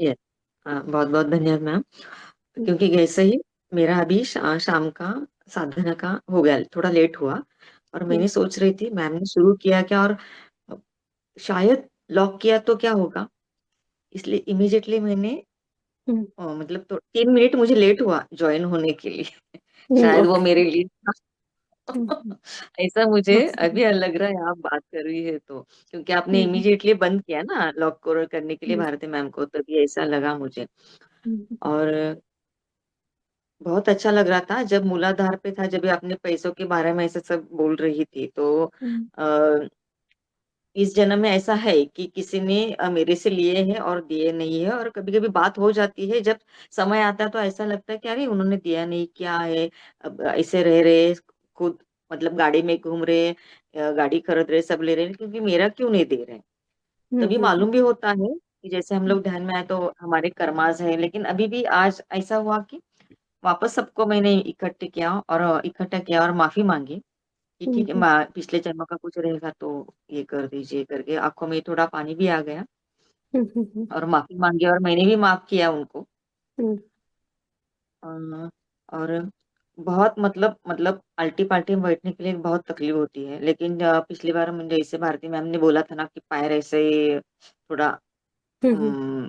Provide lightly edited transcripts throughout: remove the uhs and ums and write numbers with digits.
Yes. बहुत बहुत धन्यवाद मैम। हम्म, क्योंकि जैसे ही मेरा अभी शाम का साधना का हो गया, थोड़ा लेट हुआ, और हम्म, मैंने सोच रही थी मैम ने शुरू किया क्या, और शायद लॉक किया तो क्या होगा, इसलिए इमीडिएटली मैंने हम्म, मतलब तो 3 मिनट मुझे लेट हुआ ज्वाइन होने के लिए। शायद वो ओके। मेरे लिए ऐसा मुझे बहुत सही। अभी लग रहा है, आप बात कर रही है तो, क्योंकि आपने हम्म, इमीडिएटली बंद किया ना लॉक को करने के लिए हम्म, भारती मैम को, तभी ऐसा लगा मुझे। हम्म, और बहुत अच्छा लग रहा था जब मूलाधार पे था, जब आपने पैसों के बारे में ऐसे सब बोल रही थी, तो हम्म, आ, इस जन्म में ऐसा है कि किसी ने मेरे से लिए हैं और दिए नहीं है, और कभी कभी बात हो जाती है, जब समय आता है तो ऐसा लगता है कि अरे उन्होंने दिया नहीं, क्या है, अब ऐसे रह रहे खुद, मतलब गाड़ी में घूम रहे, गाड़ी खरीद रहे, सब ले रहे हैं, क्योंकि मेरा क्यों नहीं दे रहे। हम्म, तभी हम्म, मालूम भी होता है कि जैसे हम लोग ध्यान में आए तो हमारे कर्मास है, लेकिन अभी भी आज ऐसा हुआ कि वापस सबको मैंने इकट्ठा किया और माफी मांगी कि ठीक है, हम्म, पिछले जन्म का कुछ रहेगा तो ये कर दीजिए करके, आंखों में थोड़ा पानी भी आ गया, हम्म, हम्म, और माफी मांगी, और मैंने भी माफ किया उनको। हम्म, अ, और बहुत मतलब अल्टी पाल्टी में बैठने के लिए बहुत तकलीफ होती है, लेकिन पिछली बार मुझे जैसे भारती मैम ने बोला था ना कि पैर ऐसे थोड़ा हम्म, अम,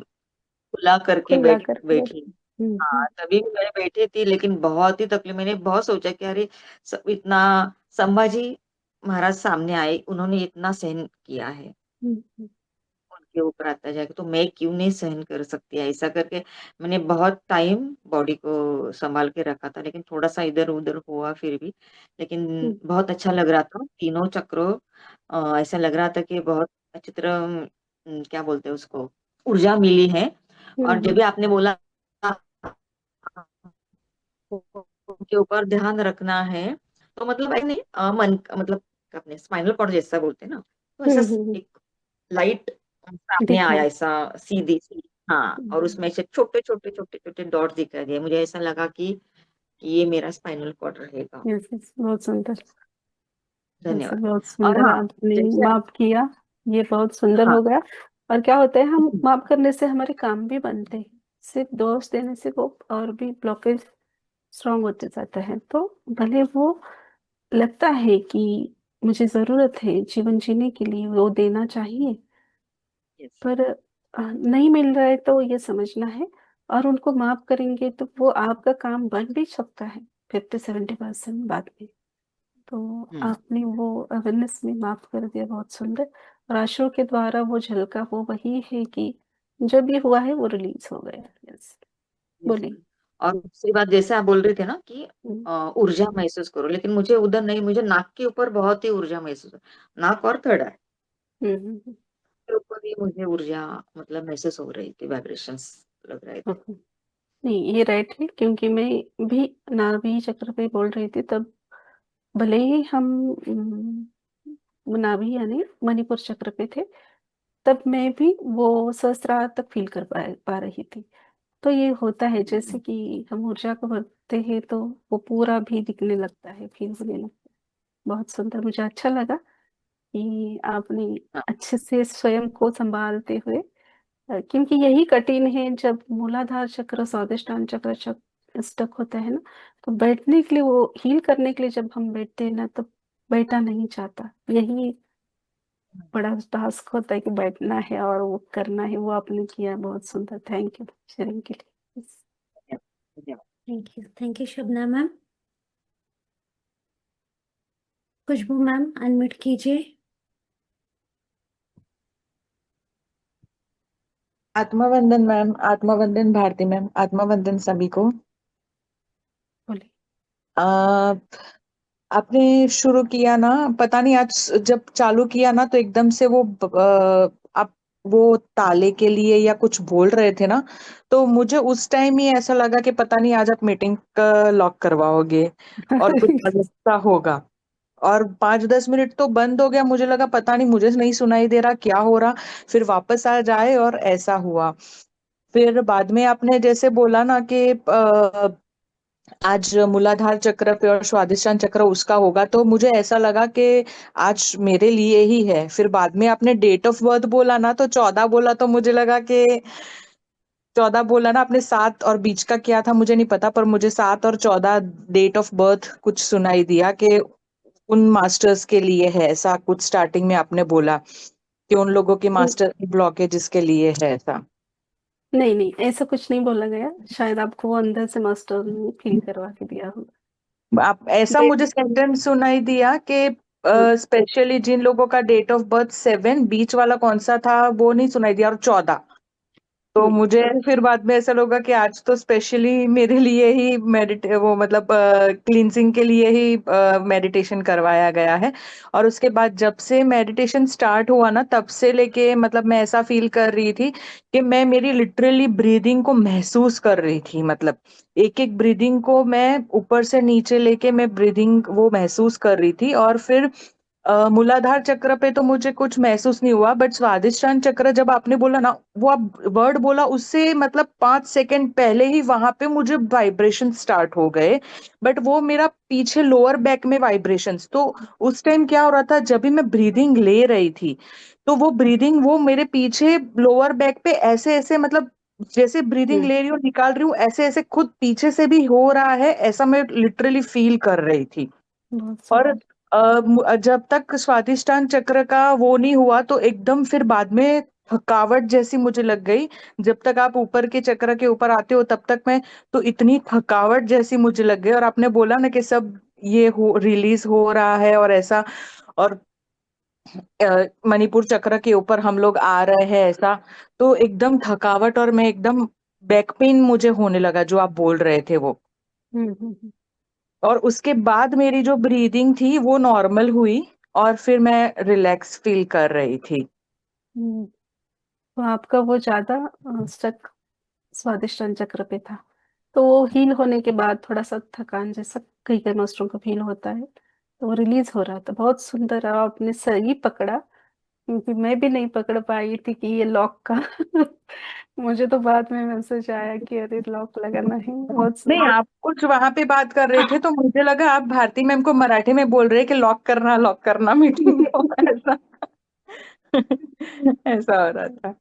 खुला करके खुला करके बैठ। बैठी। हाँ, तभी भी मैं बैठी थी, लेकिन बहुत ही तकलीफ, मैंने बहुत सोचा कि अरे सब इतना, संभाजी महाराज सामने आए, उन्होंने इतना सहन किया है, हम्म, उनके ऊपर आता जाएगा तो मैं क्यों नहीं सहन कर सकती, ऐसा करके मैंने बहुत टाइम बॉडी को संभाल के रखा था, लेकिन थोड़ा सा इधर उधर हुआ फिर भी, लेकिन हम्म, बहुत अच्छा लग रहा था तीनों चक्रों। ऐसा लग रहा था कि बहुत अच्छी तरह क्या बोलते हैं उसको, ऊर्जा मिली है। और जब हम्म, भी आपने बोला के ऊपर ध्यान रखना है, तो मतलब ऐसे नहीं, मन मतलब अपने स्पाइनल कॉर्ड जैसा बोलते हैं ना, तो ऐसा हम्म, एक लाइट सामने दिखा। आया, ऐसा सीधी सी। हाँ, और हम्म, उसमें से छोटे छोटे छोटे छोटे डॉट दिखाई दिए, मुझे ऐसा लगा कि ये मेरा स्पाइनल कॉर्ड रहेगा। यस, यस, बहुत सुंदर। वैसे धन्यवाद। बहुत और सुंदर हाँ, आपने जैसे माफ किया। ये बहुत सुंदर हाँ, हो गया। और क्या होता है, हम माफ करने से हमारे काम भी बनते हैं। सिर्फ दोष देने से वो और भी ब्लॉकेज स्ट्रांग होते जाता है। तो भले वो लगता है कि मुझे जरूरत है जीवन जीने के लिए, वो देना चाहिए, यस, पर नहीं मिल रहा है, तो ये समझना है। और उनको माफ करेंगे तो वो आपका काम बन भी सकता है 50-70% बाद में। तो हम्म, आपने वो अवेयरनेस में माफ कर दिया, बहुत सुंदर। और आशु के द्वारा वो झलका वो वही है कि जो भी हुआ है वो रिलीज हो गया। यस, यस बोलिए। मैम। और दूसरी बात, जैसे आप बोल रहे थे ना कि हम्म, ऊर्जा महसूस करो, लेकिन मुझे उधर नहीं, मुझे नाक के ऊपर बहुत ही ऊर्जा महसूस, नाक और थड़ा हम्म, के ऊपर ही मुझे ऊर्जा मतलब महसूस हो रही थी, वाइब्रेशंस लग रहे थे। हम्म। नहीं, ये राइट है, क्योंकि मैं भी नाभि चक्र पे बोल रही थी तब। भले ही हम नाभि यानी मणिपुर चक्र पे थे, तब मैं भी वो सहस्त्रार तक फील कर पा रही थी। तो ये होता है, जैसे कि हम ऊर्जा को भरते हैं तो वो पूरा भी दिखने लगता है, फील होने लगता है। बहुत सुंदर, मुझे अच्छा लगा कि आपने हाँ, अच्छे से स्वयं को संभालते हुए, क्योंकि यही कठिन है जब मूलाधार चक्र स्वादिष्टान चक्र स्टक होता है ना। तो बैठने के लिए, वो हील करने के लिए जब हम बैठते हैं ना, तो बैठा नहीं चाहता। यही बड़ा टास्क होता है कि बैठना है और वो करना है। वो आपने किया, बहुत सुंदर। थैंक यू शेयरिंग के लिए। धन्यवाद। Thank you Shabana ma'am. Khushboo ma'am unmute कीजिए। आत्मवंदन मैम, आत्मवंदन भारती मैम, आत्मवंदन सभी को। बोलिए। आ, आपने शुरू किया ना, पता नहीं आज जब चालू किया ना तो एकदम से आप वो ताले के लिए या कुछ बोल रहे थे ना, तो मुझे उस टाइम ही ऐसा लगा कि पता नहीं आज आप मीटिंग का लॉक करवाओगे और कुछ अलग सा होगा। और 5-10 मिनट तो बंद हो गया, मुझे लगा पता नहीं, मुझे नहीं सुनाई दे रहा क्या हो रहा। फिर वापस आ जाए और ऐसा हुआ। फिर बाद में आपने जैसे बोला ना कि आज मूलाधार चक्र पे और स्वादिष्टान चक्र उसका होगा, तो मुझे ऐसा लगा कि आज मेरे लिए ही है। फिर बाद में आपने डेट ऑफ बर्थ बोला ना, तो 14 बोला, तो मुझे लगा कि 14 बोला ना आपने, 7 और बीच का क्या था मुझे नहीं पता, पर मुझे 7 और 14 डेट ऑफ बर्थ कुछ सुनाई दिया कि उन मास्टर्स के लिए है, ऐसा कुछ स्टार्टिंग में आपने बोला कि उन लोगों की मास्टर की ब्लॉकेज के लिए है ऐसा। नहीं नहीं, ऐसा कुछ नहीं बोला गया, शायद आपको वो अंदर से मास्टर ने फील करवा के दिया होगा। आप ऐसा मुझे सेंटेंस सुनाई दिया कि हम्म, स्पेशली जिन लोगों का डेट ऑफ बर्थ 7, बीच वाला कौन सा था वो नहीं सुनाई दिया, और 14। तो हम्म, मुझे फिर बाद में ऐसा लगा कि आज तो स्पेशली मेरे लिए ही वो मतलब क्लींजिंग के लिए ही मेडिटेशन करवाया गया है। और उसके बाद जब से मेडिटेशन स्टार्ट हुआ ना, तब से लेके मतलब मैं ऐसा फील कर रही थी कि मैं मेरी लिटरली ब्रीदिंग को महसूस कर रही थी। मतलब एक एक ब्रीदिंग को मैं ऊपर से नीचे लेके मैं ब्रीदिंग वो महसूस कर रही थी। और फिर मूलाधार चक्र पे तो मुझे कुछ महसूस नहीं हुआ, बट स्वादिष्टान चक्र जब आपने बोला ना, वो आप वर्ड बोला उससे मतलब 5 सेकंड पहले ही वहां पे मुझे वाइब्रेशन स्टार्ट हो गए। बट वो मेरा पीछे लोअर बैक में वाइब्रेशंस, तो उस टाइम क्या हो रहा था, जब भी मैं ब्रीदिंग ले रही थी तो वो ब्रीदिंग वो मेरे पीछे लोअर बैक पे ऐसे ऐसे मतलब जैसे ब्रीदिंग हम्म, ले रही हूँ निकाल रही हूँ, ऐसे ऐसे खुद पीछे से भी हो रहा है, ऐसा मैं लिटरली फील कर रही थी। बहुत और सुंदर। जब तक स्वादिष्टान चक्र का वो नहीं हुआ तो एकदम फिर बाद में थकावट जैसी मुझे लग गई। जब तक आप ऊपर के चक्र के ऊपर आते हो तब तक मैं तो इतनी थकावट जैसी मुझे लग गई। और आपने बोला ना कि सब ये हो रिलीज हो रहा है और ऐसा, और मणिपुर चक्र के ऊपर हम लोग आ रहे हैं ऐसा, तो एकदम थकावट और मैं एकदम बैक पेन मुझे होने लगा जो आप बोल रहे थे वो। हम्म, हम्म, और उसके बाद मेरी जो ब्रीदिंग थी वो नॉर्मल हुई और फिर मैं रिलैक्स फील कर रही थी। हम्म। तो आपका वो ज्यादा स्टक स्वादिष्टान चक्र पे था, तो वो हील होने के बाद थोड़ा सा थकान जैसा कई कई मास्टरों को फील होता है, तो वो रिलीज हो रहा था। बहुत सुंदर, आपने सही पकड़ा, क्योंकि मैं भी नहीं पकड़ पाई थी कि ये लॉक का मुझे तो बाद में मैसेज आया कि अरे लॉक लगाना है। बहुत नहीं, सुंदर। आप कुछ वहां पे बात कर रहे थे तो मुझे लगा आप भारती मैम को मराठी में बोल रहे कि लॉक करना मीटिंग को ऐसा ऐसा हो रहा था।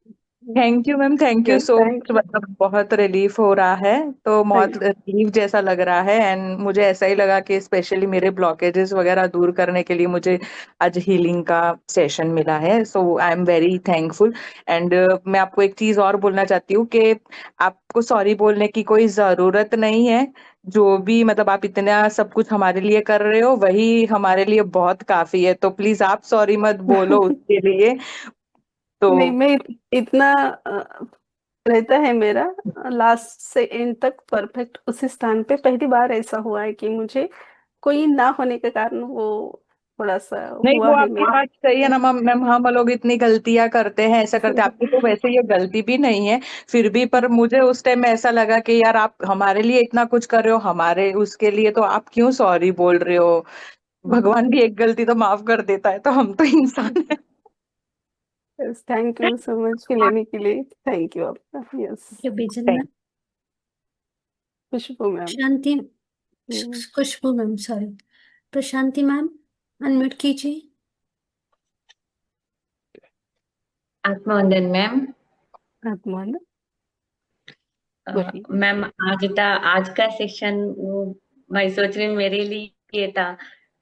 Thank you ma'am, thank you yes, so thank much. You. मतलब बहुत रिलीफ हो रहा है, तो बहुत रिलीफ जैसा लग रहा है। एंड मुझे ऐसा ही लगा कि स्पेशली मेरे ब्लॉकेजेस वगैरह दूर करने के लिए मुझे आज हीलिंग का सेशन मिला है, so I am very thankful. And मैं आपको एक चीज और बोलना चाहती हूँ कि आपको सॉरी बोलने की कोई जरूरत नहीं है। जो भी मतलब आप इतना सब कुछ हमारे लिए कर रहे हो वही हमारे लिए बहुत काफी है, तो प्लीज आप सॉरी मत बोलो उसके लिए। तो नहीं, मैं इतना रहता है मेरा, लास्ट से एंड तक परफेक्ट उसी स्थान पे। पहली बार ऐसा हुआ है कि मुझे कोई ना होने के कारण वो थोड़ा सा नहीं, हुआ वो है आपकी मेरे। बात सही है ना मैम मैम, हम लोग इतनी गलतियां करते हैं, ऐसा करते हैं, आपकी तो वैसे ये गलती भी नहीं है फिर भी। पर मुझे उस टाइम ऐसा लगा कि यार आप हमारे लिए इतना कुछ कर रहे हो, हमारे उसके लिए तो आप क्यों सॉरी बोल रहे हो। भगवान भी एक गलती तो माफ कर देता है, तो हम तो इंसान हैं। थैंक यू सो मच के लेने के लिए, थैंक यू आपका। Yes. Thank you, Bijal Thank ma'am. Khushboo ma'am. Shanti, Khushboo ma'am, sorry. Prashanti ma'am, unmute कीजिए। आत्मवंदन मैम। आत्मान, अ, बोलिए। मैम आज का सेशन वो मैं सोच रही हूँ मेरे लिए था,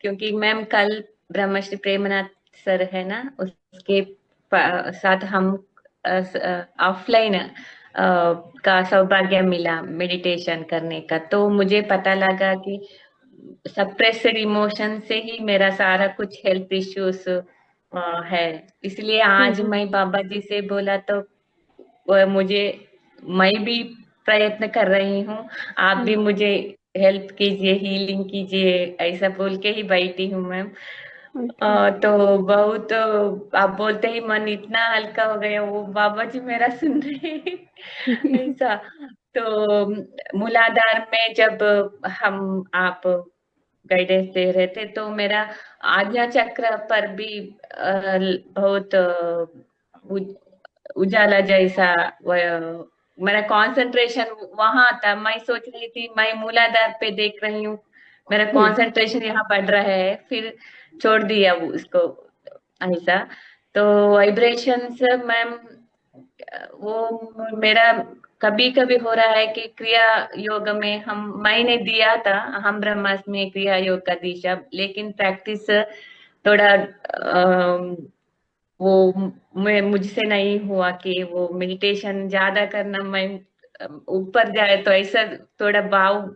क्योंकि मैम कल ब्रह्मश्री प्रेमनाथ सर है ना, उसके साथ हम ऑफलाइन का सौभाग्य मिला मेडिटेशन करने का। तो मुझे पता लगा कि सप्रेस्ड इमोशन से ही मेरा सारा कुछ हेल्थ इश्यूज है। इसलिए आज हम्म, मैं बाबा जी से बोला तो मुझे मैं भी प्रयत्न कर रही हूँ, आप भी हम्म, मुझे हेल्प कीजिए, हीलिंग कीजिए, ऐसा बोल के ही बैठी हूँ मैम। ओके। तो बहुत आप बोलते ही मन इतना हल्का हो गया, वो बाबा जी मेरा सुन रहे हैं। ऐसा। तो मूलाधार में जब हम आप गाइडेंस दे रहे थे तो मेरा आज्ञा चक्र पर भी बहुत उजाला जैसा मेरा कंसंट्रेशन वहां था। मैं सोच रही थी मैं मूलाधार पे देख रही हूँ, मेरा हम्म, कंसंट्रेशन यहाँ बढ़ रहा है, फिर छोड़ दिया वो उसको ऐसा। तो वाइब्रेशंस मैम वो मेरा कभी कभी हो रहा है कि क्रिया योग में मैंने दिया था, हम ब्रह्मास्त्र में क्रिया योग का दिशा, लेकिन प्रैक्टिस थोड़ा वो मुझसे नहीं हुआ कि वो मेडिटेशन ज्यादा करना, मैं ऊपर जाए तो ऐसा थोड़ा भाव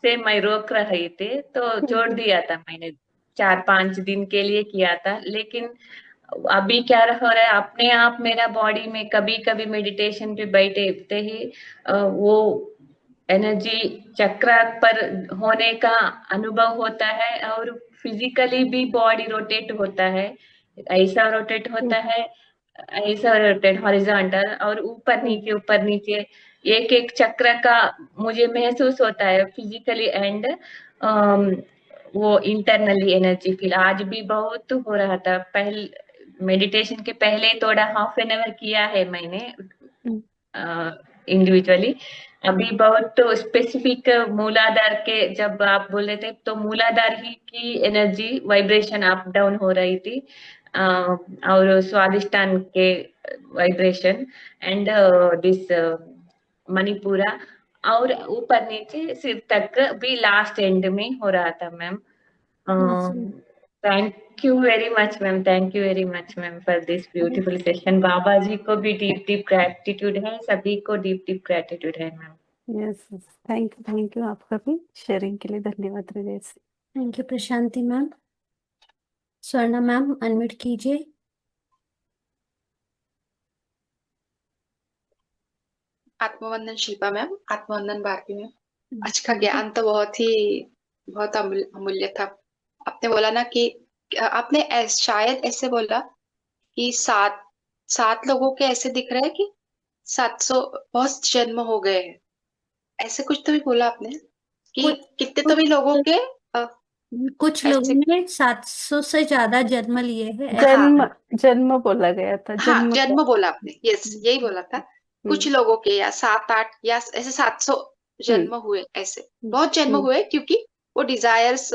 से मैं रोक रही थी, तो छोड़ दिया था मैंने। 4-5 दिन के लिए किया था, लेकिन अभी क्या हो रहा है, अपने आप मेरा बॉडी में कभी कभी मेडिटेशन पे बैठे ही वो एनर्जी चक्र पर होने का अनुभव होता है, और फिजिकली भी बॉडी रोटेट होता है, ऐसा रोटेट होता है, ऐसा रोटेट हॉरिजॉन्टल, और ऊपर नीचे एक एक चक्र का मुझे महसूस होता है फिजिकली एंड वो इंटरनली एनर्जी फील। आज भी बहुत हो रहा था, पहले मेडिटेशन के पहले थोड़ा ½ एन आवर किया है मैंने इंडिविजुअली। अभी बहुत स्पेसिफिक मूलाधार के, जब आप बोले थे तो मूलाधार ही की एनर्जी वाइब्रेशन अप डाउन हो रही थी, और स्वादिष्टान के वाइब्रेशन एंड दिस मणिपुरा, और ऊपर नीचे सिर तक भी लास्ट एंड में हो रहा था ma'am. Thank you very much ma'am, thank you very much ma'am for this beautiful session. Baba ji को भी डीप डीप ग्रैटिट्यूड है, सभी को डीप डीप ग्रैटिट्यूड है मैम। यस, थैंक यू आपका भी शेयरिंग के लिए धन्यवाद हृदय से। Thank you Prashanti ma'am. Swarna ma'am unmute कीजिए। आत्मवंदन शिल्पा मैम, आत्मवंदन भारती मैम। आज का ज्ञान तो बहुत अमूल्य था। आपने बोला ना कि आपने शायद ऐसे बोला कि सात लोगों के ऐसे दिख रहे हैं कि 700 बहुत जन्म हो गए हैं, ऐसे कुछ तो भी बोला आपने कि कितने तो भी लोगों के कुछ लोगों ने 700 से ज्यादा जन्म लिए हैं। जन्म बोला गया था, हाँ, जन्म बोला आपने, यस यही बोला था। कुछ लोगों के या 7-8 या ऐसे 700 जन्म हुए, ऐसे बहुत जन्म हुए, क्योंकि वो डिजायर्स,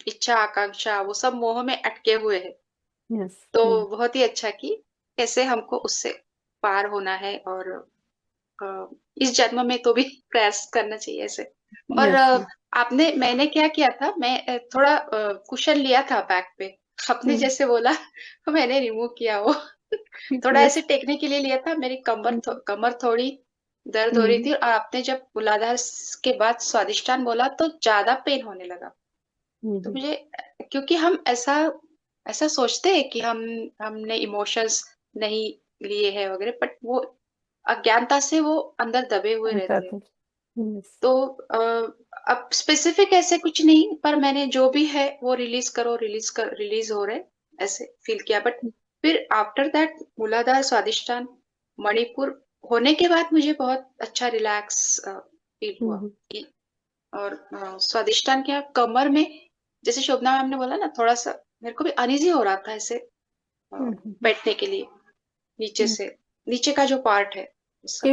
इच्छा आकांक्षा, वो सब मोह में अटके हुए हैं। तो बहुत ही अच्छा कि कैसे हमको उससे पार होना है, और इस जन्म में तो भी प्रयास करना चाहिए ऐसे। और मैंने क्या किया था, मैं थोड़ा कुशन लिया था बैक पे, आपने जैसे बोला तो मैंने रिमूव किया वो थोड़ा ऐसे टेकने के लिए लिया था। मेरी कमर थोड़ी दर्द हो रही थी, और आपने जब मूलाधार के बाद स्वादिष्टान बोला तो ज्यादा पेन होने लगा। तो मुझे, क्योंकि हम ऐसा सोचते हैं कि हमने इमोशंस नहीं लिए हैं वगैरह, बट वो अज्ञानता से वो अंदर दबे हुए रहते हैं। तो अब स्पेसिफिक ऐसे कुछ नहीं, पर मैंने जो भी है वो रिलीज हो रहे ऐसे फील किया। बट फिर आफ्टर दैट मूलाधार, स्वादिष्टान, मणिपुर होने के बाद मुझे बहुत अच्छा रिलैक्स फील हुआ। और स्वादिष्टान के कमर में, जैसे शोभना मैम ने बोला ना, थोड़ा सा मेरे को भी अनइजी हो रहा था ऐसे बैठने के लिए, नीचे का जो पार्ट है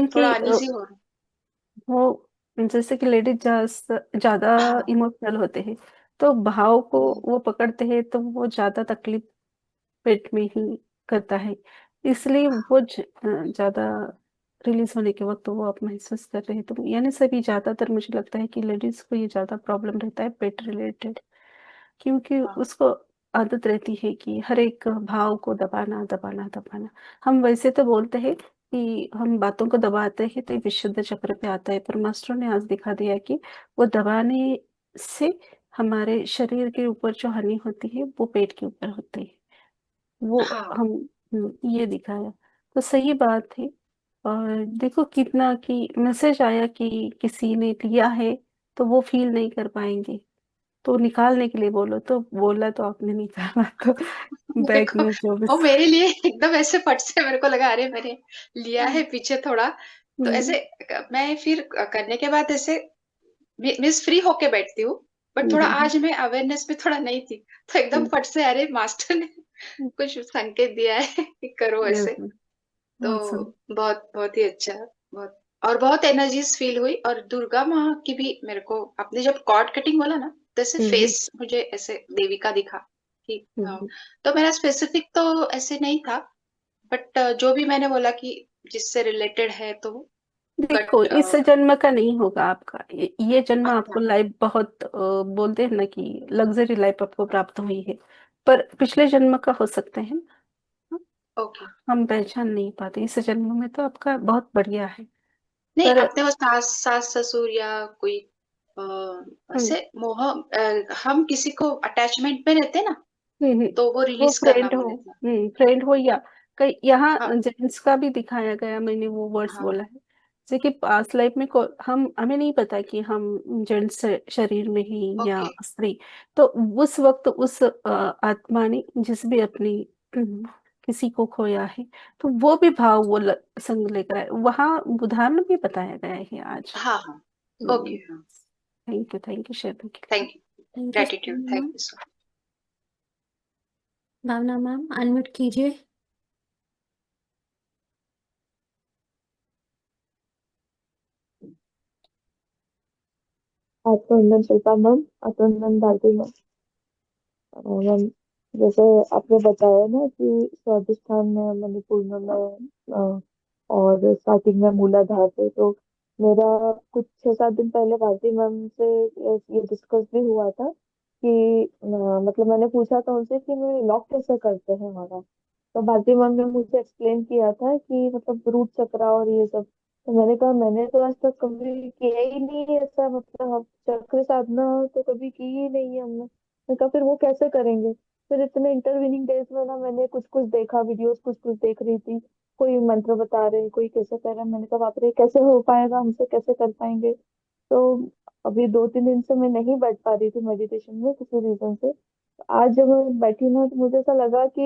थोड़ा अनइजी हो रहा। वो जैसे कि लेडीज ज्यादा इमोशनल होते हैं, तो भाव को वो पकड़ते हैं, तो वो ज्यादा तकलीफ पेट में ही करता है, इसलिए वो ज्यादा रिलीज होने के वक्त वो आप महसूस कर रहे हैं। तो यानी सभी ज्यादातर मुझे लगता है कि लेडीज को ये ज्यादा प्रॉब्लम रहता है पेट रिलेटेड, क्योंकि उसको आदत रहती है कि हर एक भाव को दबाना दबाना दबाना। हम वैसे तो बोलते हैं कि हम बातों को दबाते हैं तो विशुद्ध चक्र पे आता है, पर मास्टरों ने आज दिखा दिया कि वो दबाने से हमारे शरीर के ऊपर जो हानि होती है वो पेट के ऊपर होती है, वो हम ये दिखाया। तो सही बात है। और देखो कितना कि मैसेज आया कि किसी ने लिया है तो वो फील नहीं कर पाएंगे, तो निकालने के लिए बोलो, तो बोला तो आपने निकाला, तो बैग में जो भी वो मेरे लिए एकदम ऐसे फट से मेरे को लगा, अरे मैंने लिया है पीछे थोड़ा, तो ऐसे मैं फिर करने के बाद ऐसे मिस फ्री होके बैठती हूँ। बट थोड़ा आज मैं अवेयरनेस में थोड़ा नहीं थी, तो एकदम फट से अरे मास्टर ने कुछ संकेत दिया है कि करो ऐसे। तो बहुत बहुत ही अच्छा, बहुत और बहुत एनर्जीज फील हुई। और दुर्गा माँ की भी मेरे को, आपने जब कॉर्ड कटिंग बोला ना, तो ऐसे फेस मुझे ऐसे देवी का दिखा कि तो मेरा स्पेसिफिक तो ऐसे नहीं था, बट जो भी मैंने बोला कि जिससे रिलेटेड है, तो देखो, बट इस जन्म का नहीं होगा आपका, ये जन्म आपको अच्छा। लाइफ बहुत बोलते हैं ना कि लग्जरी लाइफ आपको प्राप्त हुई है, पर पिछले जन्म का हो सकते हैं ना, ओके। हम पहचान नहीं पाते। इस जन्म में तो आपका बहुत बढ़िया है। नहीं, पर अपने वो सास ससुर या कोई हम्म, ऐसे मोह, हम किसी को अटैचमेंट में रहते ना, हम्म, तो वो वो रिलीज करना फ्रेंड हो, बोले थे। फ्रेंड हो, या कई यहाँ हाँ जेंट्स का भी दिखाया गया, मैंने वो वर्ड्स हाँ। बोला है। जैसे कि पास्ट लाइफ में हम हमें नहीं पता कि हम जेंट्स शरीर में ही या ओके। स्त्री, तो उस वक्त उस आत्मा ने जिस भी अपनी किसी को खोया है, तो वो भी भाव वो संग लेकर आए, वहाँ उदाहरण भी बताया गया है आज। हाँ हाँ। ओके। हाँ। थैंक यू शेयर के लिए। Thank you. Thank you gratitude. Bhavana thank ma'am. You so much. Bhavana ma'am unmute कीजिए। अभिनंदन शिल्पा मैम, अभिनंदन भारती मैम। मैम, जैसे आपने बताया ना कि स्वादिष्ठान में, मणिपुर में और स्टार्टिंग में मूलाधार पे, तो मेरा कुछ 6-7 दिन पहले भारती मैम से ये डिस्कस भी हुआ था कि मतलब मैंने पूछा था उनसे कि मैं लॉक कैसे करते हैं हमारा। तो भारती मैम ने मुझे एक्सप्लेन किया था कि मतलब रूट चक्रा और ये सब। तो मैंने कहा मैंने तो आज तक कभी किया ही नहीं है ऐसा, मतलब हम चक्र साधना तो कभी की ही नहीं है हमने। मैंने कहा फिर वो कैसे करेंगे। फिर इतने इंटरवीनिंग डेज में ना मैंने कुछ कुछ देखा, वीडियोस कुछ कुछ देख रही थी। कोई मंत्र बता रहे, कोई कैसे कर रहा है। मैंने कहा बाप रे, कैसे हो पाएगा, हमसे कैसे कर पाएंगे। तो अभी 2-3 दिन से मैं नहीं बैठ पा रही थी मेडिटेशन में किसी रीजन से। आज जब मैं बैठी ना तो मुझे ऐसा लगा कि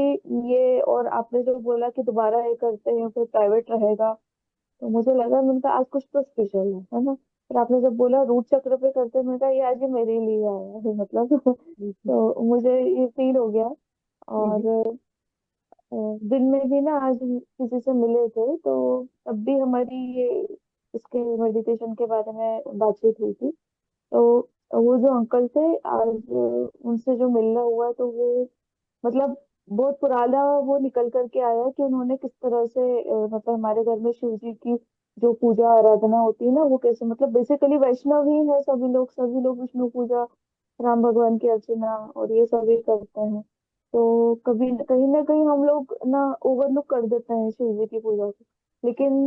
ये, और आपने जो बोला कि दोबारा ये करते हैं फिर प्राइवेट रहेगा, तो मुझे लगा, मैंने कहा आज कुछ तो स्पेशल है ना। फिर आपने जब बोला रूट चक्र पे करते हैं, मैंने कहा ये आज ये मेरे लिए आया है मतलब हम्म, तो मुझे ये फील हो गया। हम्म, और दिन में भी ना आज हम किसी से मिले थे, तो तब भी हमारी ये इसके मेडिटेशन के बारे में बातचीत हुई थी। तो वो जो अंकल थे, आज उनसे जो मिलना हुआ, तो वो मतलब बहुत पुराना वो निकल करके आया कि उन्होंने किस तरह से मतलब हमारे घर में शिव जी की जो पूजा आराधना होती है ना, वो कैसे, मतलब बेसिकली वैष्णव ही है सभी लोग विष्णु पूजा, राम भगवान की अर्चना और ये सभी करते हैं। तो कभी कहीं ना कहीं हम लोग ना ओवरलुक कर देते हैं शिव जी की पूजा को। लेकिन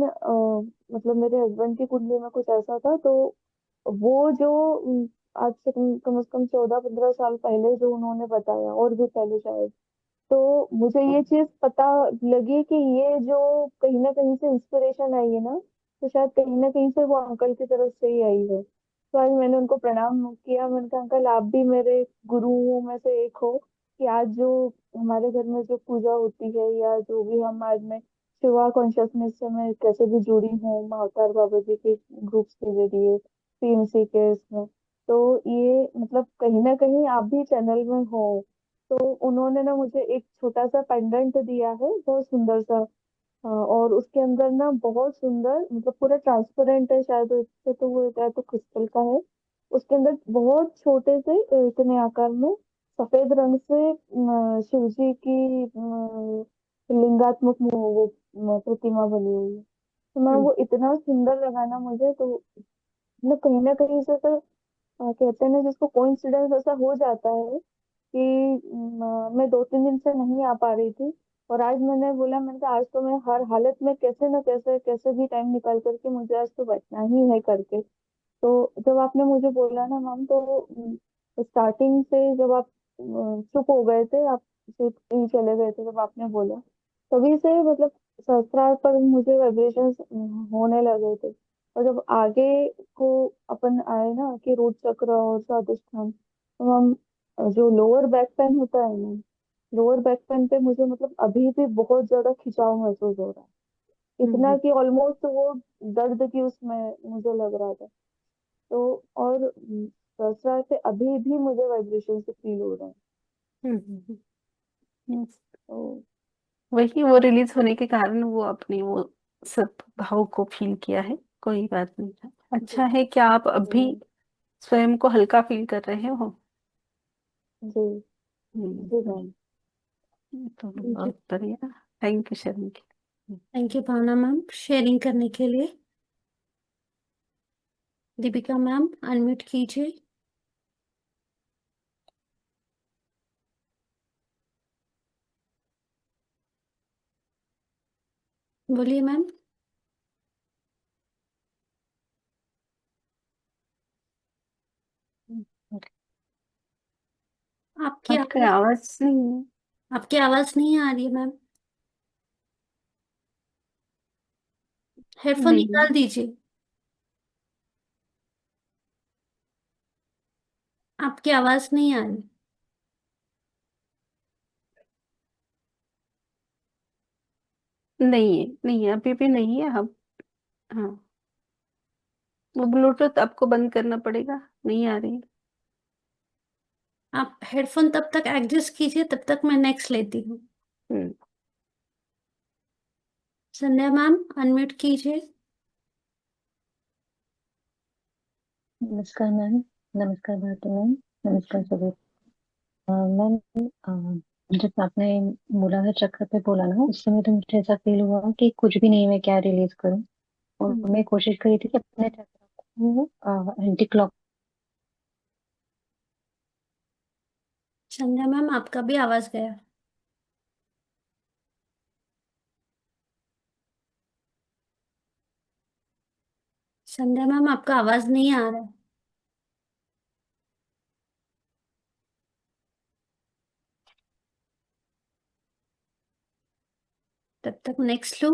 मतलब मेरे हस्बैंड की कुंडली में कुछ ऐसा था, तो वो जो आज से कम से कम 14-15 साल पहले जो उन्होंने बताया, और भी पहले शायद, तो मुझे ये चीज पता लगी कि ये जो कहीं ना कहीं से इंस्पिरेशन आई है ना, तो शायद कहीं ना कहीं से वो अंकल की तरफ से ही आई है। तो आज मैंने उनको प्रणाम किया, मैंने कहा अंकल आप भी मेरे गुरुओं में से एक हो, कि आज जो हमारे घर में जो पूजा होती है या जो भी हम आज में शिवा कॉन्शियसनेस से मैं कैसे भी जुड़ी हूँ, महाअवतार बाबा जी के ग्रुप्स के जरिए, पीएमसी के इसमें, तो ये मतलब कहीं ना कहीं आप भी चैनल में हो। तो उन्होंने ना मुझे एक छोटा सा पेंडेंट दिया है, बहुत सुंदर सा। और उसके अंदर ना बहुत सुंदर, मतलब पूरा ट्रांसपेरेंट है शायद उससे, तो वो या तो क्रिस्टल का है। उसके अंदर बहुत छोटे से इतने आकार में सफेद रंग से शिव जी की लिंगात्मक वो प्रतिमा बनी हुई है। तो मैं हम्म, वो इतना सुंदर लगा ना मुझे, तो मतलब कहीं ना कहीं से तो कहते हैं ना, जिसको कोइंसिडेंस ऐसा हो जाता है कि मैं 2-3 दिन से नहीं आ पा रही थी, और आज मैंने बोला, मैंने कहा आज तो मैं हर हालत में कैसे ना कैसे कैसे भी टाइम निकाल करके मुझे आज तो बैठना ही है करके। तो जब आपने मुझे बोला ना मैम, तो स्टार्टिंग से जब आप चुप हो गए थे, आप सिर्फ ही चले गए थे जब आपने बोला, तभी से मतलब सहस्त्रार पर मुझे वाइब्रेशंस होने लगे थे। और जब आगे को अपन आए ना कि रूट चक्र और स्वादिष्ठान, तो हम जो लोअर बैक पेन होता है ना, लोअर बैक पेन पे मुझे मतलब अभी भी बहुत ज्यादा खिंचाव महसूस हो रहा है, इतना हम्म, कि ऑलमोस्ट वो दर्द की उसमें मुझे लग रहा था। तो और सहस्त्रार से अभी भी मुझे वाइब्रेशन से फील हो रहा है। हम्म, हम्म, yes। तो वही वो रिलीज होने के कारण वो अपने वो सब भाव को फील किया है, कोई बात नहीं है। जी अच्छा है कि आप अभी जी स्वयं को हल्का फील कर रहे हो। जी हम्म, जी मैम। तो थैंक यू। बहुत बढ़िया। Thank you Sharmi. Thank you Bhavana ma'am sharing करने के लिए। दीपिका मैम अनम्यूट कीजिए। बोलिए मैम। आपकी आपकी आवाज आवाज नहीं है। आपकी आवाज नहीं आ रही है मैम। हेडफोन नहीं निकाल दीजिए। आपकी आवाज नहीं आ रही। नहीं है, नहीं है, अभी भी नहीं है। हम हाँ, वो ब्लूटूथ आपको बंद करना पड़ेगा, नहीं आ रही। आप हेडफोन तब तक एडजस्ट कीजिए, तब तक मैं नेक्स्ट लेती हूँ। हम्म। संध्या मैम अनम्यूट कीजिए। नमस्कार मैम। नमस्कार भारती मैम। नमस्कार सभी। मैम, जब आपने मूलाधार चक्र पे बोला ना, उस समय तो मुझे ऐसा फील हुआ कि कुछ भी नहीं, मैं क्या रिलीज करूं। और हम्म। मैं कोशिश करी थी कि अपने चक्र को एंटी क्लॉक। संध्या मैम आपका भी आवाज गया। संध्या मैम आपका आवाज नहीं आ रहा है। तब तक नेक्स्ट लो।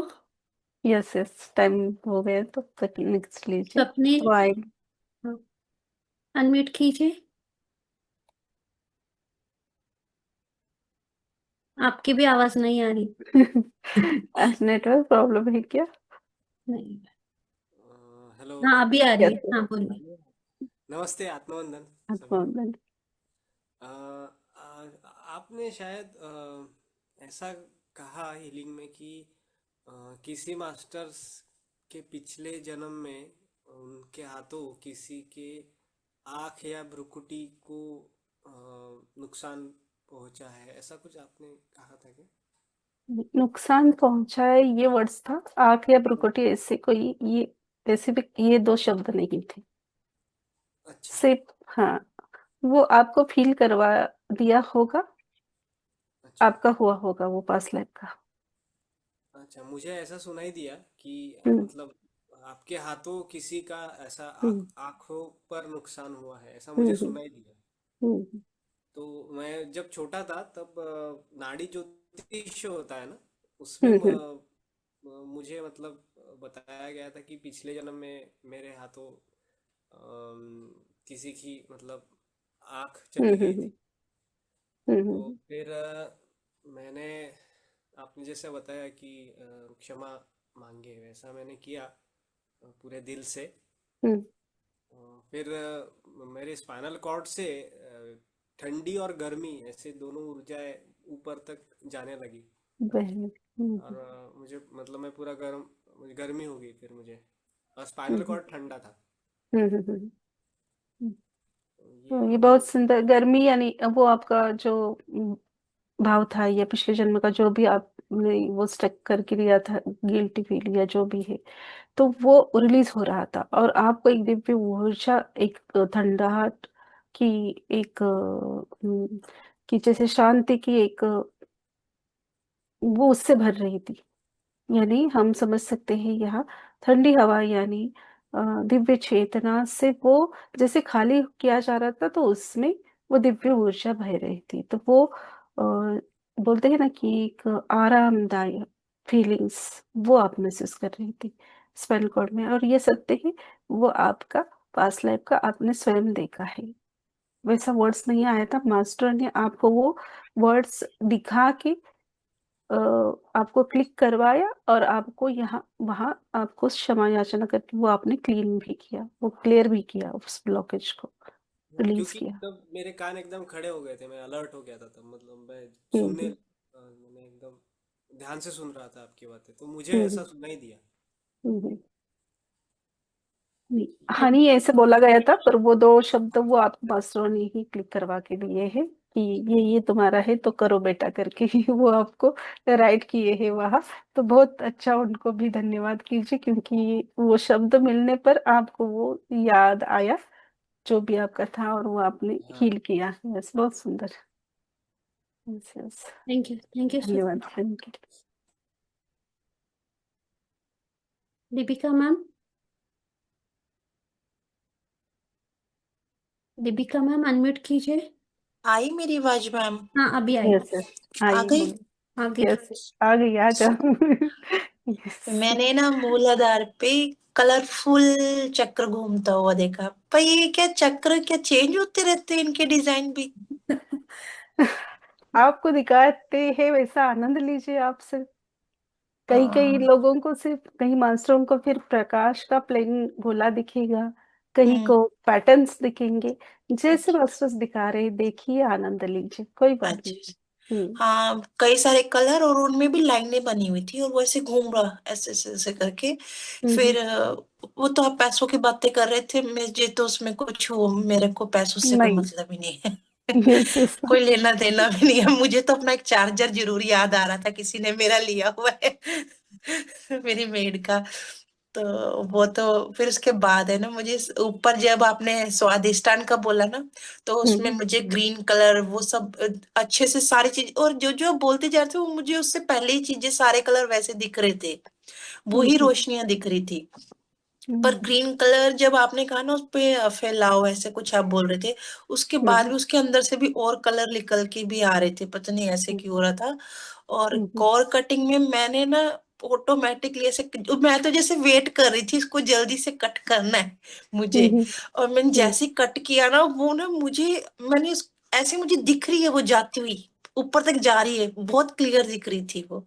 यस यस, टाइम हो गया तो तक नेक्स्ट लीजिए। अपने वो आए। अनम्यूट कीजिए। आपकी भी आवाज नहीं आ रही। नेटवर्क प्रॉब्लम है क्या? नहीं। हेलो। हाँ अभी आ रही है, यस। हाँ बोलिए। नमस्ते, आत्मवंदन सभी। आत्मवंदन। अ, आपने शायद ऐसा कहा हीलिंग में कि अ, किसी मास्टर्स के पिछले जन्म में उनके हाथों किसी के आँख या भ्रुकुटी को नुकसान पहुंचा है, ऐसा कुछ आपने कहा था क्या? नुकसान पहुंचाए ये वर्ड्स था। आंख या भ्रुकुटी ऐसे कोई ये स्पेसिफिक ये दो शब्द नहीं थे। अच्छा। सिर्फ हाँ, वो आपको फील करवा दिया होगा, अच्छा। आपका हुआ होगा वो पास्ट लाइफ का। अच्छा, मुझे ऐसा सुनाई दिया कि हम्म। मतलब आपके हाथों किसी का ऐसा हम्म। आंखों पर नुकसान हुआ है, ऐसा मुझे हम्म। सुनाई दिया। हम्म। तो मैं जब छोटा था तब नाड़ी ज्योतिष होता है ना, उसमें हम्म। हम्म। मुझे मतलब बताया गया था कि पिछले जन्म में मेरे हाथों किसी की मतलब आंख हम्म। चली गई हम्म। थी। हम्म। तो फिर मैंने आपने जैसे बताया कि क्षमा मांगे, वैसा मैंने किया पूरे दिल से। हम्म। फिर मेरे स्पाइनल कॉर्ड से ठंडी और गर्मी ऐसे दोनों ऊर्जाएं ऊपर तक जाने लगी। हम्म। और मुझे मतलब मैं पूरा गर्म, मुझे गर्मी हो गई फिर मुझे, और स्पाइनल हम्म। कॉर्ड ठंडा था। हम्म। हम्म। तो ये तो ये मुझे। बहुत सुंदर गर्मी, यानी वो आपका जो भाव था या पिछले जन्म का जो भी आपने वो स्टक करके लिया था, गिल्टी फील या जो भी है, तो वो रिलीज हो रहा था और आपको एक दिव्य ऊर्जा, एक ठंडाहट की, एक कि जैसे शांति की एक वो उससे भर रही थी। यानी हम समझ सकते हैं यहाँ ठंडी हवा यानी दिव्य चेतना से वो जैसे खाली किया जा रहा था, तो उसमें वो दिव्य ऊर्जा बह रही थी। तो वो बोलते हैं ना कि एक आरामदायक फीलिंग्स वो आप महसूस कर रही थी स्पाइनल कॉर्ड में। और ये सत्य है, वो आपका पास्ट लाइफ का आपने स्वयं देखा है। वैसा वर्ड्स नहीं आया था, मास्टर ने आपको वो वर्ड्स दिखा के अ, आपको क्लिक करवाया और आपको यहाँ वहाँ आपको क्षमा याचना करके वो आपने क्लीन भी किया, वो क्लियर भी किया, उस ब्लॉकेज को रिलीज क्योंकि किया। तब मेरे कान एकदम खड़े हो गए थे, मैं अलर्ट हो गया था तब, मतलब मैं सुनने हम्म। मैंने एकदम ध्यान से सुन रहा था आपकी बातें, तो मुझे हम्म। ऐसा सुनाई दिया। हम्म। नहीं, ये हनी ऐसे बोला गया था, पर वो दो शब्द वो आपको मास्टरों ने ही क्लिक करवा के दिए हैं। कि ये तुम्हारा है तो करो बेटा करके वो आपको राइट किए हैं वहाँ। तो बहुत अच्छा, उनको भी धन्यवाद कीजिए, क्योंकि वो शब्द मिलने पर आपको वो याद आया जो भी आपका था, और वो आपने हाँ। हील किया। यस, बहुत सुंदर। Yes yes, thank you sir. धन्यवाद, thank you. Deepika ma'am, Deepika ma'am unmute कीजिए। आई मेरी आवाज मैम? हाँ, अभी आई। यस यस, आ आइए गई? बोलिए। आ गई। यस, आ गई, आ जाओ। यस। मैंने ना मूलाधार पे कलरफुल चक्र घूमता हुआ देखा, पर ये क्या चक्र क्या चेंज होते रहते हैं इनके डिजाइन भी? आपको दिखाते हैं वैसा आनंद लीजिए आप सिर्फ। कई कई हाँ। लोगों को, सिर्फ कई मास्टरों को फिर प्रकाश का प्लेन गोला दिखेगा, कहीं हम्म। को पैटर्न्स दिखेंगे। जैसे अच्छा। मास्टर्स दिखा रहे हैं, देखिए, आनंद लीजिए, कोई बात अच्छा। नहीं। हम्म हाँ, कई सारे कलर और उनमें भी लाइनें बनी हुई थी और वो ऐसे घूम रहा ऐसे ऐसे ऐसे करके। हम्म फिर वो तो आप पैसों की बातें कर रहे थे, मुझे तो उसमें कुछ वो, मेरे को पैसों से कोई नहीं। मतलब ही नहीं है। Yes yes. कोई लेना देना भी नहीं है। मुझे तो अपना एक चार्जर जरूर याद आ रहा था, किसी ने मेरा लिया हुआ है। मेरी मेड का। तो वो तो फिर उसके बाद है ना, मुझे ऊपर जब आपने स्वादिष्टान का बोला ना, तो उसमें हम्म मुझे ग्रीन कलर वो सब अच्छे से सारी चीज, और जो जो आप बोलते जा रहे थे वो मुझे उससे पहले ही चीजें सारे कलर वैसे दिख रहे थे, वो ही हम्म रोशनियां दिख रही थी। पर हम्म ग्रीन कलर जब आपने कहा ना उस पे फैलाओ ऐसे कुछ आप बोल रहे थे, उसके बाद हम्म भी उसके अंदर से भी और कलर निकल के भी आ रहे थे, पता नहीं ऐसे क्यों हो रहा था। और हम्म कॉर कटिंग में मैंने ना ऑटोमेटिकली ऐसे, मैं तो जैसे वेट कर रही थी इसको जल्दी से कट करना है मुझे। हम्म और मैंने हम्म जैसे कट किया ना वो ना मुझे, ऐसे मुझे दिख रही है वो जाती हुई, ऊपर तक जा रही है, बहुत क्लियर दिख रही थी वो।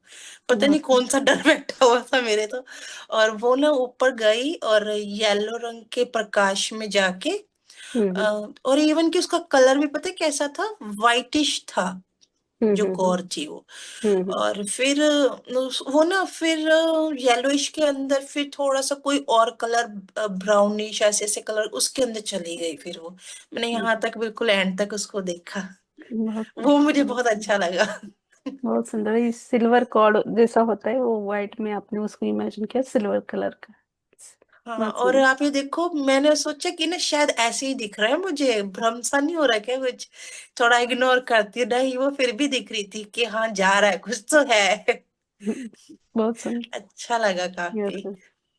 पता नहीं बहुत कौन सा डर बैठा हुआ था मेरे तो। और वो ना ऊपर गई और येलो रंग के प्रकाश में जाके हम्म और इवन कि उसका कलर भी पता है कैसा था, वाइटिश था जो हम्म कोर थी वो। हम्म और फिर वो ना फिर येलोइश के अंदर फिर थोड़ा सा कोई और कलर, ब्राउनिश ऐसे ऐसे कलर उसके अंदर चली गई फिर वो। मैंने यहाँ तक बिल्कुल एंड तक उसको देखा, बहुत वो मुझे बहुत बहुत अच्छा लगा। बहुत सुंदर। ये सिल्वर कॉर्ड जैसा होता है वो, व्हाइट में आपने उसको इमेजिन किया, सिल्वर कलर का। हाँ, बहुत और सुंदर। आप ये देखो, मैंने सोचा कि ना शायद ऐसे ही दिख रहा है, मुझे भ्रम सा नहीं हो रहा क्या कुछ? थोड़ा इग्नोर करती नहीं, वो फिर भी दिख रही थी कि हाँ जा रहा है, कुछ तो है। बहुत सुंदर। अच्छा लगा यस काफी। यस,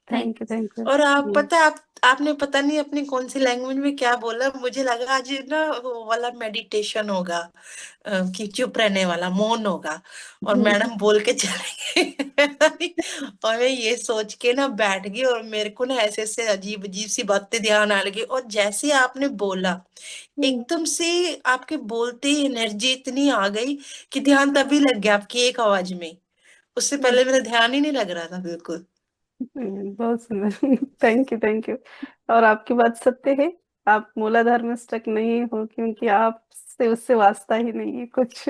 थैंक यू, थैंक और आप यू। पता है, आपने पता नहीं अपनी कौन सी लैंग्वेज में क्या बोला, मुझे लगा आज ना वो वाला मेडिटेशन होगा, कि चुप रहने वाला मौन होगा, और मैडम बोल के चले गए। और मैं ये सोच के ना बैठ गई, और मेरे को ना ऐसे ऐसे अजीब अजीब सी बातें ध्यान आ लगी, और जैसे आपने बोला एकदम से आपके बोलते ही एनर्जी इतनी आ गई कि ध्यान तभी लग गया आपकी एक आवाज में। उससे पहले मेरा ध्यान ही नहीं लग रहा था बिल्कुल। बहुत सुंदर। Thank you, thank you. और आपकी बात सत्य है, आप मूलाधार में स्टक नहीं हो, क्योंकि आपसे उससे वास्ता ही नहीं है कुछ।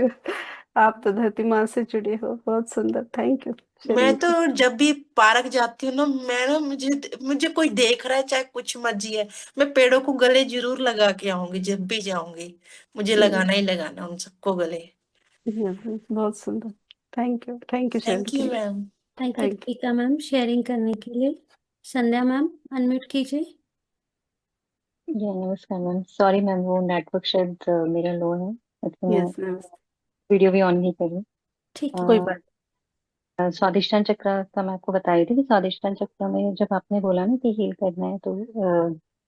आप तो धरती माँ से जुड़े हो। बहुत सुंदर, थैंक यू मैं शेयरिंग तो की। जब भी पार्क जाती हूँ ना, मैं ना मुझे मुझे कोई देख रहा है चाहे कुछ मर्जी है, मैं पेड़ों को गले जरूर लगा के आऊंगी जब भी जाऊंगी। मुझे लगाना ही लगाना उन सबको गले। बहुत सुंदर। थैंक यू शेयरिंग थैंक के यू लिए। Ma'am. Thank you thank Deepika ma'am sharing करने के लिए। संध्या मैम अनम्यूट कीजिए। जी नमस्कार मैम, सॉरी मैम वो नेटवर्क शायद मेरा लो है, इसलिए यू। मैं यस यस, वीडियो भी ऑन नहीं कर रही। ठीक है। कोई अ, बात। स्वादिष्टान चक्र का मैं आपको बता रही थी कि स्वादिष्टान चक्र में जब आपने बोला ना कि हील करना है, तो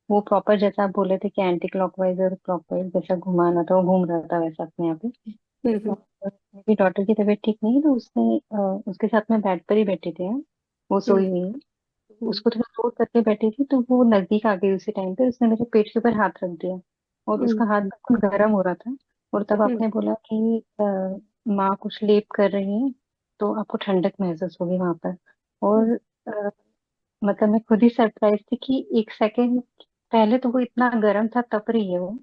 वो प्रॉपर जैसा आप बोले थे कि एंटी क्लॉकवाइज और क्लॉकवाइज जैसा घुमाना था, वो घूम रहा था वैसा अपने आप ही। हम्म और मेरी डॉटर की तबीयत ठीक नहीं है, तो उसने उसके साथ में बेड पर ही बैठी थी यार, वो हम्म सोई हुई है। हम्म उसको थोड़ा दूर करके बैठी थी, तो वो नजदीक आ गई उसी टाइम पे, उसने मेरे पेट के ऊपर हाथ रख दिया, और हम्म उसका हाथ बिल्कुल गर्म हो रहा था। और तब हम्म आपने बोला कि माँ कुछ लेप कर रही है, तो आपको ठंडक महसूस होगी वहां पर। और अ, मतलब मैं खुद ही सरप्राइज थी कि एक सेकेंड पहले तो वो इतना गर्म था, तप रही है वो,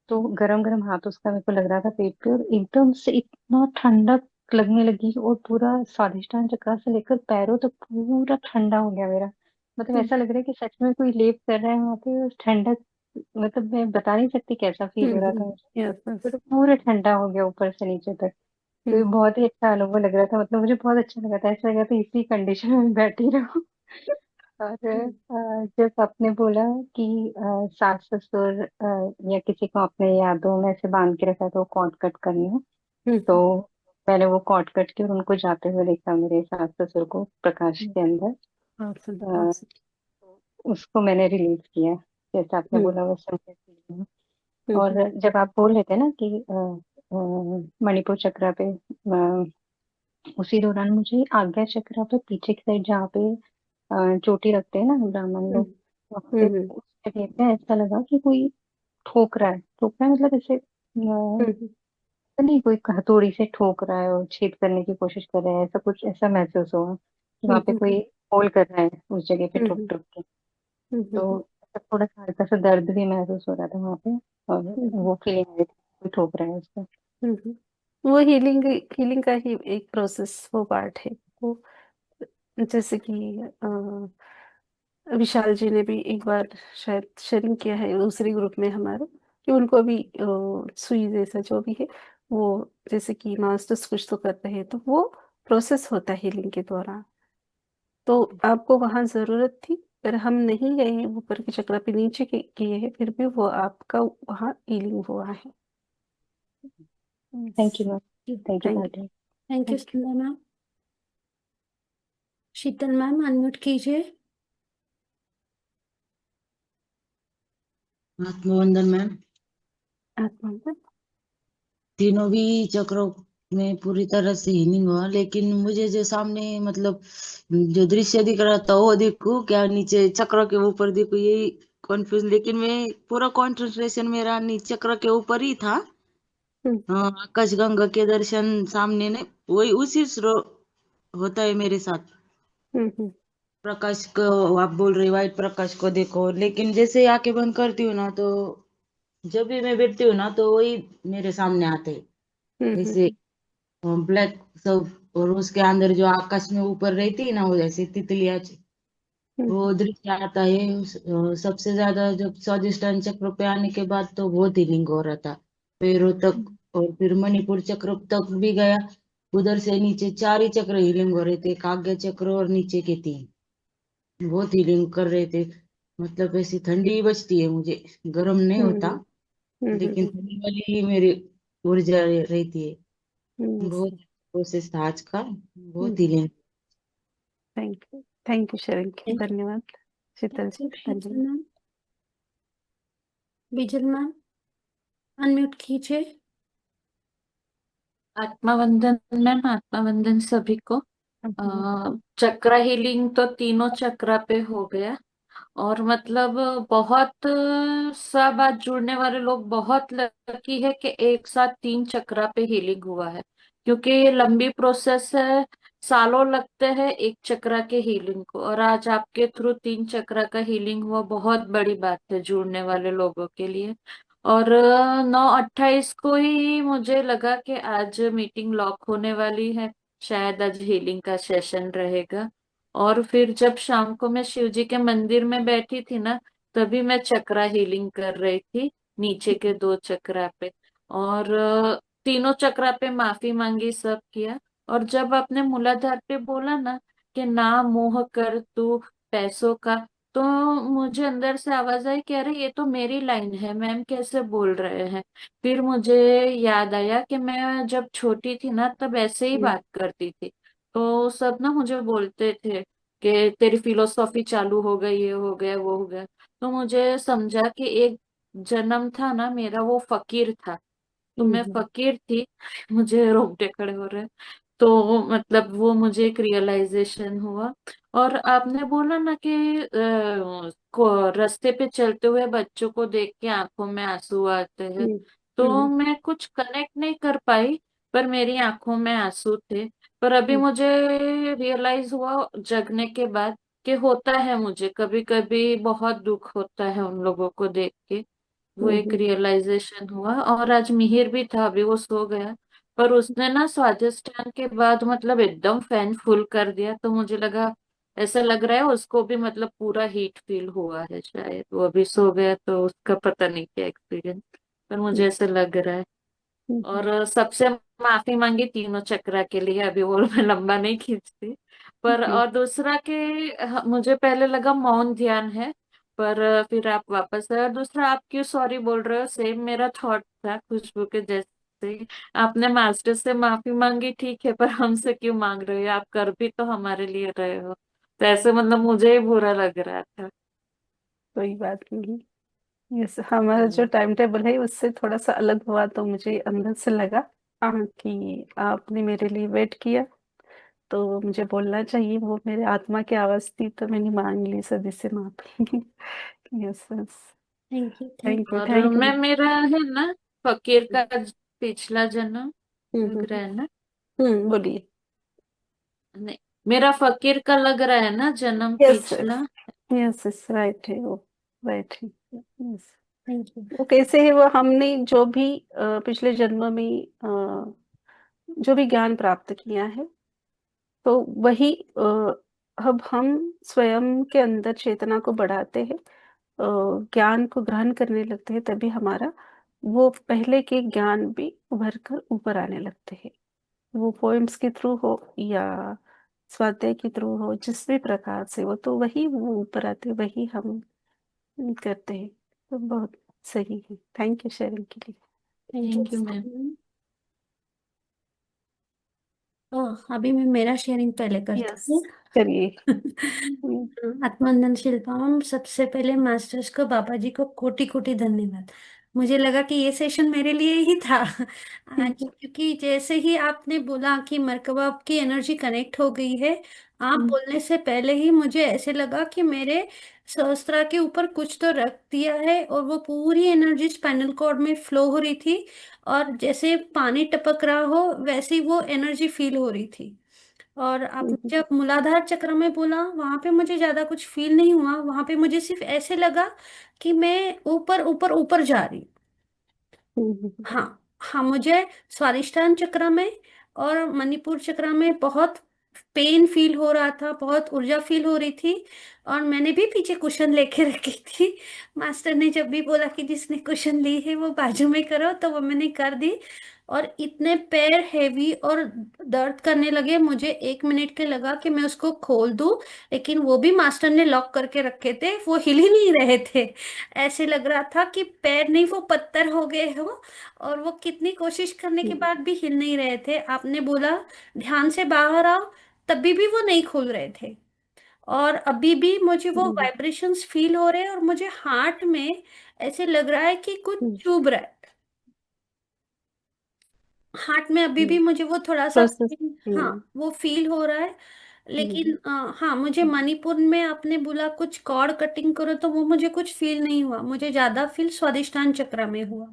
तो गरम गरम हाथ उसका मेरे को लग रहा था पेट पे, और एकदम से इतना ठंडक लगने लगी, और पूरा स्वादिष्टान चक्र से लेकर पैरों तक पूरा ठंडा हो गया मेरा। मतलब हम्म ऐसा लग रहा है कि सच में कोई लेप कर रहा है वहां पे, और ठंडक मतलब मैं बता नहीं सकती कैसा फील हो रहा था मुझे। Yes yes. तो पूरा ठंडा हो गया ऊपर से नीचे तक। तो ये बहुत ही अच्छा अनुभव लग रहा था, मतलब मुझे बहुत अच्छा लगा था, ऐसा लगा था इसी कंडीशन में बैठी रहूं। और जब आपने बोला कि सास ससुर या किसी को अपने यादों में से बांध के रखा तो कॉर्ड कट करना है, तो मैंने वो कॉर्ड कट के और उनको जाते हुए देखा, मेरे सास ससुर को प्रकाश के अंदर। अ, उसको मैंने रिलीज किया, जैसे आपने बोला वैसे मुझे feel हुआ। और जब आप बोल रहे थे ना कि मणिपुर चक्र पे, उसी दौरान मुझे आज्ञा चक्र पे पीछे की साइड जहाँ पे चोटी रखते हैं ना ब्राह्मण लोग, वहां पे उस जगह पे ऐसा लगा कि कोई ठोक रहा है मतलब ऐसे नहीं, कोई हथौड़ी से ठोक रहा है और छेद करने की कोशिश कर रहा है, ऐसा कुछ ऐसा महसूस हुआ कि वहां पे कोई होल कर रहा है उस जगह पे ठोक ठोक के। तो ऐसा थोड़ा सा हल्का सा दर्द भी महसूस हो रहा था वहां पे, और वो फीलिंग आई थी कोई ठोक रहा है उसको। वो हीलिंग हीलिंग का ही एक प्रोसेस, वो पार्ट है वो। जैसे कि विशाल जी ने भी एक बार शायद शेयरिंग किया है दूसरी ग्रुप में हमारे, कि उनको भी सुई जैसा जो भी है वो, जैसे कि मास्टर्स कुछ तो कर रहे हैं, तो वो प्रोसेस होता है हीलिंग के दौरान। तो आपको वहां जरूरत थी, पर हम नहीं गए हैं ऊपर के चक्र पे, नीचे किए हैं, फिर भी वो आपका वहाँ हीलिंग हुआ है। Thank you ma'am, thank you thank Bharti. Thank you Sundar ma'am. Sheetal ma'am unmute कीजिए। आत्मवंदन मैम। आत्मा तीनों भी चक्रों में पूरी तरह से हीलिंग हुआ, लेकिन मुझे जो सामने मतलब जो दृश्य दिख रहा था वो देखूं क्या नीचे चक्र के ऊपर देखूं, यही कंफ्यूज। लेकिन मैं पूरा कंसंट्रेशन मेरा नीचे चक्र के ऊपर ही था। हाँ, आकाश गंगा के दर्शन सामने ने वही उसी होता है मेरे साथ। प्रकाश को आप बोल रहे व्हाइट प्रकाश को देखो, लेकिन जैसे ही आंखें बंद करती हूँ ना, तो जब भी मैं बैठती हूँ ना तो वही मेरे सामने आते हैं जैसे ब्लैक सब। और उसके अंदर जो आकाश में ऊपर रहती है ना, वो जैसे तितलियां, वो दृश्य आता है। सबसे ज्यादा जब स्वादिष्टान चक्र पे आने के बाद तो बहुत हीलिंग हो रहा था पैरों तक, और फिर मणिपुर चक्र तक भी गया। उधर से नीचे चार ही चक्र हीलिंग हो रहे थे, एक आज्ञा चक्र और नीचे के तीन, बहुत हीलिंग कर रहे थे। मतलब ऐसी ठंडी बचती है मुझे, गर्म नहीं होता, लेकिन ठंडी वाली ही मेरी ऊर्जा रहती है। बहुत प्रोसेस था आज का, बहुत हीलिंग। थैंक यू शेयरिंग, धन्यवाद शीतल जी, शीतल धन्यवाद। मैम। बिजल मैम अनम्यूट कीजिए। आत्मावंदन मैम, आत्मावंदन सभी को। चक्र हीलिंग तो तीनों चक्र पे हो गया, और मतलब बहुत सा बात जुड़ने वाले लोग बहुत लकी है कि एक साथ तीन चक्र पे हीलिंग हुआ है, क्योंकि ये लंबी प्रोसेस है, सालों लगते हैं एक चक्र के हीलिंग को, और आज आपके थ्रू तीन चक्र का हीलिंग हुआ, बहुत बड़ी बात है जुड़ने वाले लोगों के लिए। और 9/28 को ही मुझे लगा कि आज मीटिंग लॉक होने वाली है, शायद आज हीलिंग का सेशन रहेगा। और फिर जब शाम को मैं शिव जी के मंदिर में बैठी थी ना, तभी मैं चक्रा हीलिंग कर रही थी, नीचे के दो चक्रा पे। और तीनों चक्रा पे माफी मांगी, सब किया। और जब आपने मूलाधार पे बोला ना कि ना मोह कर तू पैसों का, तो मुझे अंदर से आवाज आई कि अरे ये तो मेरी लाइन है, मैम कैसे बोल रहे हैं। फिर मुझे याद आया कि मैं जब छोटी थी ना तब ऐसे ही बात करती थी, तो सब ना मुझे बोलते थे कि तेरी फिलोसॉफी चालू हो गई, ये हो गया वो हो गया। तो मुझे समझा कि एक जन्म था ना मेरा, वो फकीर था, तो मैं फकीर थी। मुझे रोंगटे खड़े हो रहे हैं। तो मतलब वो मुझे एक रियलाइजेशन हुआ। और आपने बोला ना कि रास्ते पे चलते हुए बच्चों को देख के आंखों में आंसू आते हैं, तो मैं कुछ कनेक्ट नहीं कर पाई, पर मेरी आंखों में आंसू थे। पर अभी मुझे रियलाइज हुआ जगने के बाद कि होता है, मुझे कभी कभी बहुत दुख होता है उन लोगों को देख के। वो एक रियलाइजेशन हुआ। और आज मिहिर भी था, अभी वो सो गया, पर उसने ना स्वादिष्टान के बाद मतलब एकदम फैन फुल कर दिया, तो मुझे लगा ऐसा लग रहा है उसको भी मतलब पूरा हीट फील हुआ है, शायद वो अभी सो गया तो उसका पता नहीं क्या एक्सपीरियंस, पर मुझे ऐसा लग रहा है। और सबसे माफी मांगी तीनों चक्रा के लिए, अभी वो मैं लंबा नहीं खींचती। पर और दूसरा के मुझे पहले लगा मौन ध्यान है, पर फिर आप वापस आए। और दूसरा, आप क्यों सॉरी बोल रहे हो, सेम मेरा थॉट था खुशबू के जैसे ही। आपने मास्टर से माफी मांगी ठीक है, पर हमसे क्यों मांग रहे हो, आप कर भी तो हमारे लिए रहे हो। तो ऐसे मतलब मुझे ही बुरा लग रहा था। कोई बात नहीं। यस, हमारा जो हम्म। टाइम टेबल है उससे थोड़ा सा अलग हुआ तो मुझे अंदर से लगा कि आपने मेरे लिए वेट किया, तो मुझे बोलना चाहिए, वो मेरे आत्मा की आवाज थी तो मैंने मांग ली सभी से माफी। Yes yes. Thank you thank thank you और थैंक मैं यू। मेरा है ना फकीर का पिछला जन्म हम्म लग रहा है ना। बोलिए। नहीं, मेरा फकीर का लग रहा है ना जन्म यस पिछला। यस यस, राइट है वो, राइट है। यस। Thank you. वो कैसे है, वो हमने जो भी पिछले जन्म में जो भी ज्ञान प्राप्त किया है, तो वही अब हम स्वयं के अंदर चेतना को बढ़ाते हैं, ज्ञान को ग्रहण करने लगते हैं, तभी हमारा वो पहले के ज्ञान भी उभर कर ऊपर आने लगते हैं। वो पोएम्स के थ्रू हो या स्वाध्याय के थ्रू हो, जिस भी प्रकार से हो, तो वही वो ऊपर आते, वही हम करते हैं। तो बहुत सही है, थैंक यू शेयरिंग के लिए। Thank thank you ma'am. You. अभी मैं मेरा शेयरिंग पहले करती यस, हूँ। करिए। हम्म, आत्मानंद शिल्पा मैम, सबसे पहले मास्टर्स को, बाबा जी को कोटि कोटि धन्यवाद। मुझे लगा कि ये सेशन मेरे लिए ही था आज, क्योंकि जैसे ही आपने बोला कि मरकबा की एनर्जी कनेक्ट हो गई है, आप बोलने से पहले ही मुझे ऐसे लगा कि मेरे सहस्त्रा के ऊपर कुछ तो रख दिया है, और वो पूरी एनर्जी स्पाइनल कॉर्ड में फ्लो हो रही थी, और जैसे पानी टपक रहा हो वैसे ही वो एनर्जी फील हो रही थी। और आपने जब मूलाधार चक्र में बोला, वहां पे मुझे ज्यादा कुछ फील नहीं हुआ, वहां पे मुझे सिर्फ ऐसे लगा कि मैं ऊपर ऊपर ऊपर जा रही हूँ। हाँ हाँ, मुझे स्वादिष्टान चक्र में और मणिपुर चक्र में बहुत पेन फील हो रहा था, बहुत ऊर्जा फील हो रही थी। और मैंने भी पीछे कुशन लेके रखी थी। मास्टर ने जब भी बोला कि जिसने कुशन ली है वो बाजू में करो, तो वो मैंने कर दी। और इतने पैर हैवी और दर्द करने लगे, मुझे 1 मिनट के लगा कि मैं उसको खोल दूं, लेकिन वो भी मास्टर ने लॉक करके रखे थे, वो हिल ही नहीं रहे थे। ऐसे लग रहा था कि पैर नहीं, वो पत्थर हो गए हो। और वो कितनी कोशिश करने के बाद भी हिल नहीं रहे थे। आपने बोला ध्यान से बाहर आओ, तभी भी वो नहीं खुल रहे थे। और अभी भी मुझे वो वाइब्रेशंस फील हो रहे हैं, और मुझे हार्ट में ऐसे लग रहा है कि कुछ चुभ रहा है। हार्ट में अभी भी मुझे वो थोड़ा सा प्रोसेस। हाँ, वो फील हो रहा है। लेकिन हाँ, मुझे मणिपुर में आपने बोला कुछ कॉर्ड कटिंग करो, तो वो मुझे कुछ फील नहीं हुआ, मुझे ज्यादा फील स्वादिष्टान चक्र में हुआ।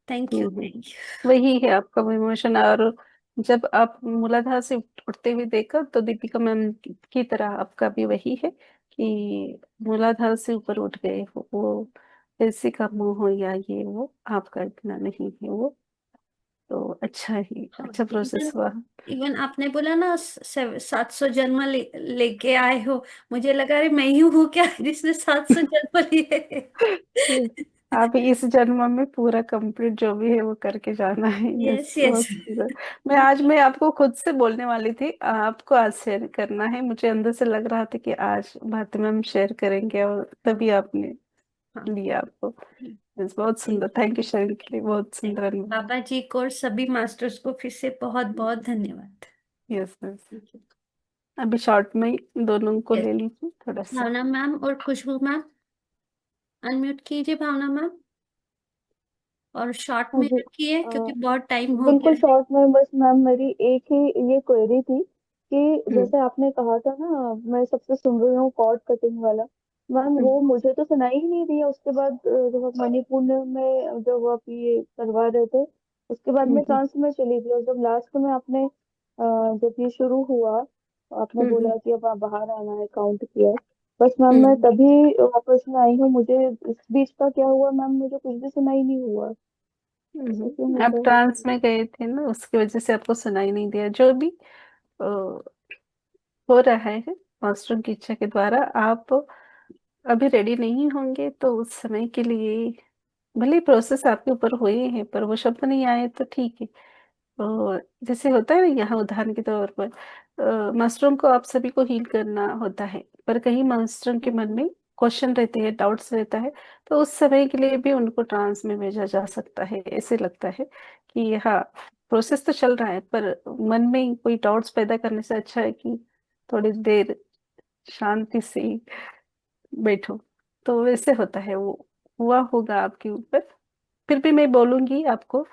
Thank you thank you. वही है आपका वो इमोशन। और जब आप मूलाधार से उठते हुए देखा, तो दीपिका मैम की तरह आपका भी वही है कि मूलाधार से ऊपर उठ गए हो। वो पैसे का मोह हो या ये वो आपका इतना नहीं है वो, तो अच्छा ही, हाँ, अच्छा प्रोसेस हुआ। इवन आपने बोला ना 700 जन्म लेके आए हो, मुझे लगा अरे मैं ही हूँ क्या जिसने 700 जन्म लिए। आप इस जन्म में पूरा कंप्लीट जो भी है वो करके जाना है। Yes yes, yes. बहुत सुंदर। मैं आपको खुद से बोलने वाली थी, आपको आज शेयर करना है, मुझे अंदर से लग रहा था कि आज भारती मैम शेयर करेंगे, और तभी आपने हाँ, लिया आपको। यस, बहुत थैंक सुंदर, थैंक यू शेयर के लिए, बहुत सुंदर अनुभव। बाबा जी को और सभी मास्टर्स को फिर से बहुत बहुत धन्यवाद। Yes yes. अभी शॉर्ट में ही दोनों को यस, ले लीजिए थोड़ा सा। भावना मैम और खुशबू मैम, अनम्यूट कीजिए भावना मैम, और शॉर्ट हाँ में जी। रखिए क्योंकि बहुत टाइम हो बिल्कुल गया है। शॉर्ट में, बस मैम मेरी एक ही ये क्वेरी थी कि हम्म जैसे आपने कहा था ना, मैं सबसे सुन रही हूँ कॉर्ड कटिंग वाला। मैम वो मुझे तो सुनाई ही नहीं दिया। उसके बाद जब आप मणिपुर में जब आप ये करवा रहे थे, उसके बाद मैं ट्रांस में चली गई। और जब लास्ट में आपने जब ये शुरू हुआ, आपने बोला कि अब आप बाहर आना है, काउंट किया, बस मैम मैं तभी वापस में आई हूँ। मुझे इस बीच का क्या हुआ मैम, मुझे कुछ भी सुनाई नहीं हुआ। ऐसा क्यों आप होता है? ट्रांस में गए थे ना, उसकी वजह से आपको सुनाई नहीं दिया। जो भी हो रहा है मास्टरों की इच्छा के द्वारा। आप अभी रेडी नहीं होंगे तो उस समय के लिए भले प्रोसेस आपके ऊपर हुए हैं पर वो शब्द नहीं आए तो ठीक है। तो जैसे होता है ना, यहाँ उदाहरण के तौर पर मास्टरों को आप सभी को हील करना होता है, पर कहीं मास्टरों के मन में क्वेश्चन रहते हैं, डाउट्स रहता है, तो उस समय के लिए भी उनको ट्रांस में भेजा जा सकता है। ऐसे लगता है कि हाँ, प्रोसेस तो चल रहा है पर मन में कोई डाउट्स पैदा करने से अच्छा है कि थोड़ी देर शांति से बैठो। तो वैसे होता है, वो हुआ होगा आपके ऊपर। फिर भी मैं बोलूंगी आपको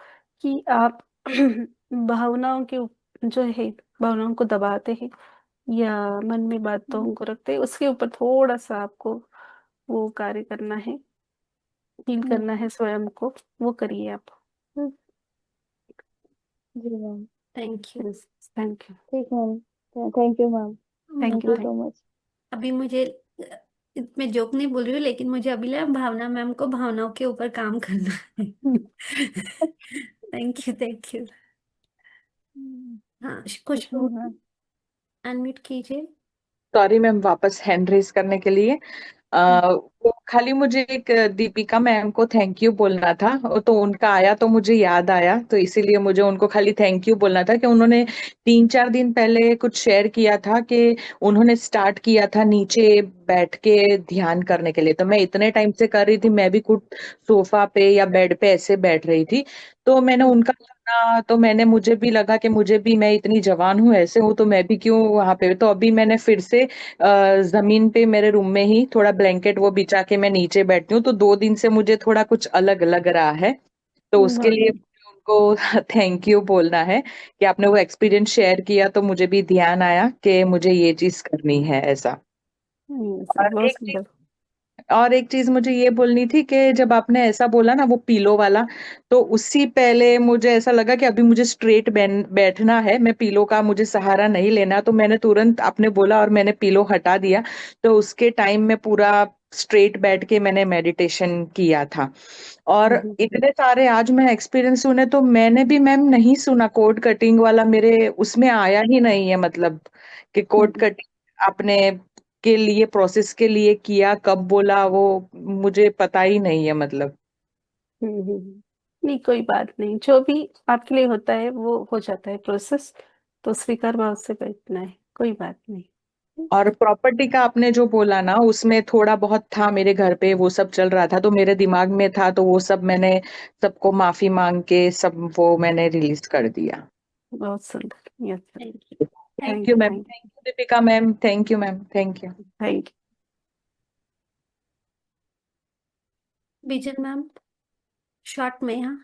कि आप भावनाओं के जो है, भावनाओं को दबाते हैं या मन में बातों को रखते हैं, उसके ऊपर थोड़ा सा आपको वो कार्य करना है, हील करना है स्वयं को। वो करिए आप। जी ma'am. Thank you. Thank you. ठीक ma'am, thank you ma'am, thank thank you. You so much. अभी मुझे मैं जोक नहीं बोल रही हूँ, लेकिन मुझे अभी लगा भावना मैम को भावनाओं के ऊपर काम करना है। Thank you, thank you. हाँ, कुछ अनम्यूट कीजिए। सॉरी मैम, वापस हैंड रेज करने के लिए। वो खाली मुझे एक दीपिका मैम को थैंक यू बोलना था, तो उनका आया तो मुझे याद आया, तो इसीलिए मुझे उनको खाली थैंक यू बोलना था कि उन्होंने 3-4 दिन पहले कुछ शेयर किया था कि उन्होंने स्टार्ट किया था नीचे बैठ के ध्यान करने के लिए। तो मैं इतने टाइम से कर रही थी, मैं भी कुछ सोफा पे या बेड पे ऐसे बैठ रही थी, तो मैंने उनका सुना, तो मुझे भी लगा कि मुझे भी, मैं इतनी जवान हूँ, ऐसे हूँ, तो मैं भी क्यों वहां पे। तो अभी मैंने फिर से जमीन पे मेरे रूम में ही थोड़ा ब्लैंकेट वो बिछा के मैं नीचे बैठती हूँ, तो 2 दिन से मुझे थोड़ा कुछ अलग लग रहा है। तो उसके लिए मुझे उनको थैंक यू बोलना है कि आपने वो एक्सपीरियंस शेयर किया, तो मुझे भी ध्यान आया कि मुझे ये चीज करनी है ऐसा। बहुत सुंदर। और एक चीज मुझे ये बोलनी थी कि जब आपने ऐसा बोला ना वो पीलो वाला, तो उससे पहले मुझे ऐसा लगा कि अभी मुझे स्ट्रेट बैठना है, मैं पीलो का मुझे सहारा नहीं लेना, तो मैंने तुरंत आपने बोला और मैंने पीलो हटा दिया। तो उसके टाइम में पूरा स्ट्रेट बैठ के मैंने मेडिटेशन किया था। और इतने सारे आज मैं एक्सपीरियंस सुने, तो मैंने भी मैम नहीं सुना कोड कटिंग वाला, मेरे उसमें आया ही नहीं है, मतलब कि कोड कटिंग आपने के लिए, प्रोसेस के लिए किया, कब बोला, वो मुझे पता ही नहीं है मतलब। नहीं, कोई बात नहीं, जो भी आपके लिए होता है वो हो जाता है प्रोसेस। तो स्वीकार भाव से बैठना है, कोई बात नहीं। और प्रॉपर्टी का आपने जो बोला ना, उसमें थोड़ा बहुत था मेरे घर पे, वो सब चल रहा था, तो मेरे दिमाग में था, तो वो सब मैंने सबको माफी मांग के सब वो मैंने रिलीज कर दिया। बहुत सुंदर। Yes, thank you ma'am, thank you Deepika ma'am, thank you ma'am, thank you. Thank you. बीजन मैम, शॉर्ट में। हाँ,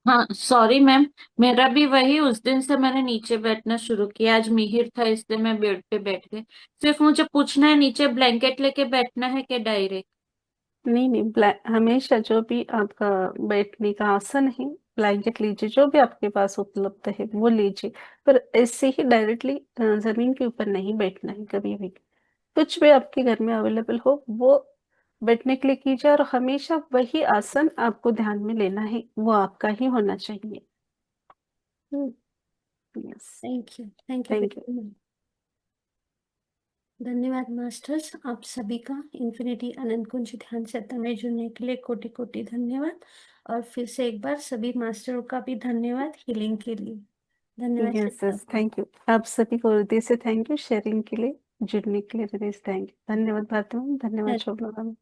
हाँ सॉरी मैम, मेरा भी वही, उस दिन से मैंने नीचे बैठना शुरू किया। आज मिहिर था इसलिए मैं बेड पे बैठ गई। सिर्फ मुझे पूछना है, नीचे ब्लैंकेट लेके बैठना है क्या डायरेक्ट? नहीं नहीं, हमेशा जो भी आपका बैठने का आसन है, ब्लैंकेट लीजिए, जो भी आपके पास उपलब्ध है वो लीजिए। पर ऐसे ही डायरेक्टली जमीन के ऊपर नहीं बैठना है कभी भी। कुछ भी आपके घर में अवेलेबल हो वो बैठने के लिए कीजिए, और हमेशा वही आसन आपको ध्यान में लेना है, वो आपका ही होना चाहिए। Yes, thank you, thank you thank you. Very much. धन्यवाद मास्टर्स, आप सभी का इन्फिनिटी अनंत कुंज ध्यान सत्ता में जुड़ने के लिए कोटि कोटि धन्यवाद। और फिर से एक बार सभी मास्टरों का भी धन्यवाद हीलिंग के लिए। धन्यवाद यस यस, थैंक यू। आप सभी को हृदय से थैंक यू, शेयरिंग के लिए, जुड़ने के लिए हृदय से थैंक यू। धन्यवाद भारती मैम, धन्यवाद शोभना मैम।